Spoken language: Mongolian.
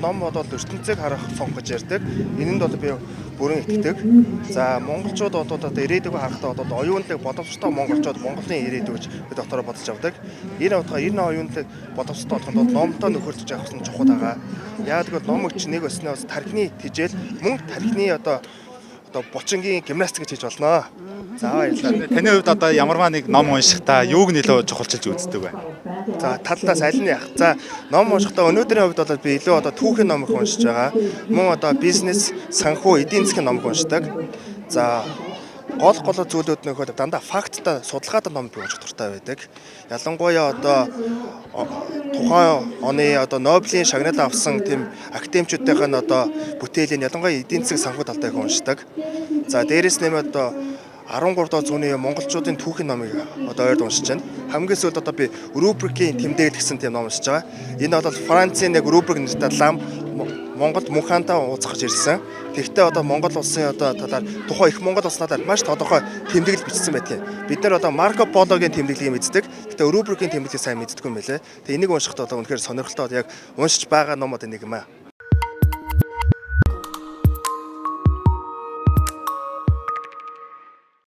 Ном бодоод ертөнцийг харах сонгож ярьдаг. Энэнд одоо би бүрэн итгэдэг. За монголчууд одоо ирээдүгөө харахтаа одоо оюунлаг боловсролтой монголчууд Монголын ирээдүг гэж би дотороо бодож авдаг. Энэ утгаар энэ оюунлаг боловсролтой болоход номтой нөхөрлөж авах нь чухал байгаа. Яг тэгвэл ном өгч нэг өснөөс тархины тижэл мөн тархины одоо булчингийн гимнастик гэж хийж болно. За баярлалаа. Таны хувьд одоо ямарваа нэг ном уншихдаа юуг нөлөө чухалчилж үздэг вэ? За талаас аль нь яах. За ном уншихдаа өнөөдрийн хувьд бол би илүү түүхийн ном их уншиж байгаа. Мөн бизнес, санхүү, эдийн засгийн ном уншдаг. За гол зүйлүүд нөхөд дандаа факттай судалгаатай ном би унших дуртай байдаг. Ялангуяа тухайн оны Нобелийн шагнал авсан тийм академичүүдийн бүтээлийн ялангуяа эдийн засгийн санхүү талтай их уншдаг. За дээрэс нэмээд 13 дугаар зууны монголчуудын түүхийн номыг ойрд уншиж байна. Хамгийн сүүлд би Рубрикийн тэмдэглэл гэсэн тийм ном уншиж байгаа. Энэ бол Францын нэг Рубрик нэртэй лам Монголд мөнхантай уулзах ирсэн. Тэгвэл Монгол улсын талаар тухайн их Монгол улсын талаар маш тодорхой тэмдэглэл бичсэн байдаг. Бид нар Марко Пологийн тэмдэглэлийг мэддэг. Тэгвэл Рубрикийн тэмдэглэлийг сайн мэддэггүй юм байлээ. Тэгээ энийг уншихдаа үнэхээр сонирхолтой яг уншиж байгаа номууд нэг юм аа.